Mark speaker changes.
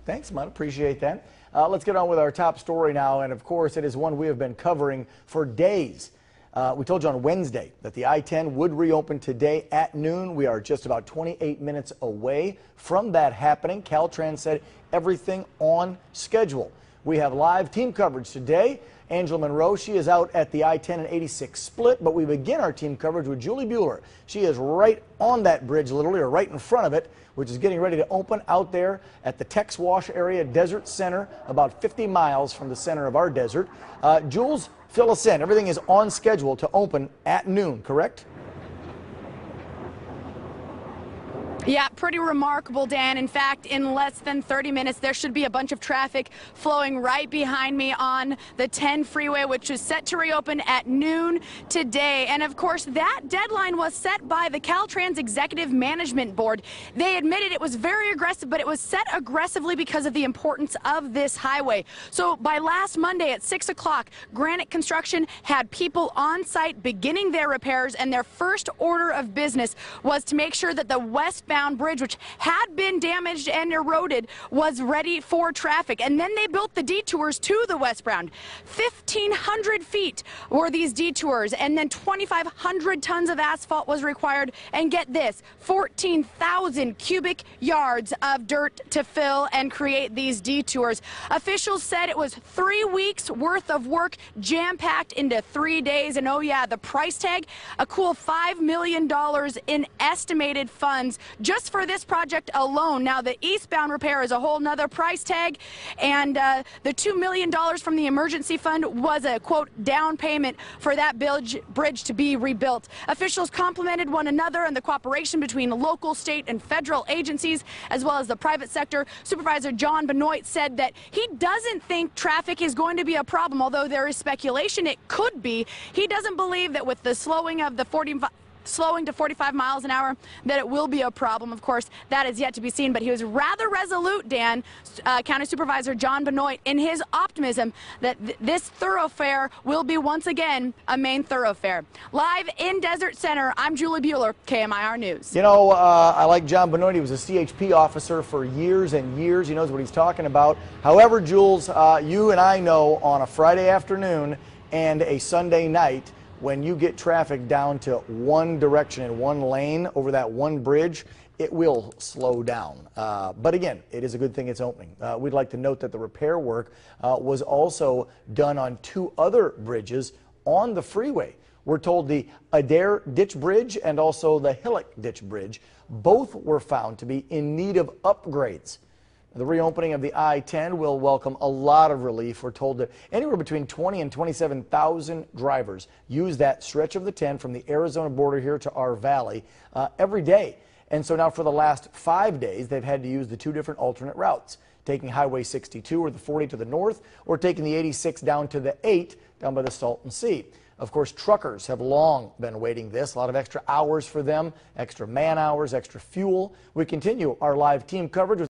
Speaker 1: Thanks, Mud. Appreciate that. Let's get on with our top story now, and of course, it is one we have been covering for days. We told you on Wednesday that the I-10 would reopen today at noon. We are just about 28 minutes away from that happening. Caltrans said everything on schedule. We have live team coverage today. Angela Monroe, she is out at the I-10 and 86 split, but we begin our team coverage with Julie Bueller. She is right on that bridge, literally, or right in front of it, which is getting ready to open out there at the Tex Wash area Desert Center, about 50 miles from the center of our desert. Jules, fill us in. Everything is on schedule to open at noon, correct?
Speaker 2: Yeah, pretty remarkable, Dan. In fact, in less than 30 minutes, there should be a bunch of traffic flowing right behind me on the 10 freeway, which is set to reopen at noon today. And of course, that deadline was set by the Caltrans Executive Management Board. They admitted it was very aggressive, but it was set aggressively because of the importance of this highway. So by last Monday at 6 o'clock, Granite Construction had people on site beginning their repairs, and their first order of business was to make sure that the westbound bridge, which had been damaged and eroded, was ready for traffic. And then they built the detours to the westbound. 1,500 feet were these detours, and then 2,500 tons of asphalt was required. And get this, 14,000 cubic yards of dirt to fill and create these detours. Officials said it was 3 weeks worth of work jam-packed into 3 days. And oh yeah, the price tag, a cool $5 million in estimated funds just for this project alone. Now, the eastbound repair is a whole nother price tag, and the $2 million from the emergency fund was a, quote, down payment for that bridge to be rebuilt. Officials complimented one another on the cooperation between local, state, and federal agencies, as well as the private sector. Supervisor John Benoit said that he doesn't think traffic is going to be a problem, although there is speculation it could be. He doesn't believe that with the slowing of the slowing to 45 miles an hour, that it will be a problem. Of course, that is yet to be seen, but he was rather resolute, Dan, County Supervisor John Benoit, in his optimism that this thoroughfare will be once again a main thoroughfare. Live in Desert Center, I'm Julie Bueller, KMIR News.
Speaker 1: You know, I like John Benoit. He was a CHP officer for years and years. He knows what he's talking about. However, Jules, you and I know on a Friday afternoon and a Sunday night, when you get traffic down to one direction in one lane over that one bridge, it will slow down. But again, it is a good thing it's opening. We'd like to note that the repair work was also done on 2 other bridges on the freeway. We're told the Adair Ditch Bridge and also the Hillock Ditch Bridge, both were found to be in need of upgrades. The reopening of the I-10 will welcome a lot of relief. We're told that anywhere between 20 and 27,000 drivers use that stretch of the 10 from the Arizona border here to our valley every day. And so now for the last 5 days, they've had to use the 2 different alternate routes, taking Highway 62 or the 40 to the north, or taking the 86 down to the 8 down by the Salton Sea. Of course, truckers have long been waiting this. A lot of extra hours for them, extra man hours, extra fuel. We continue our live team coverage with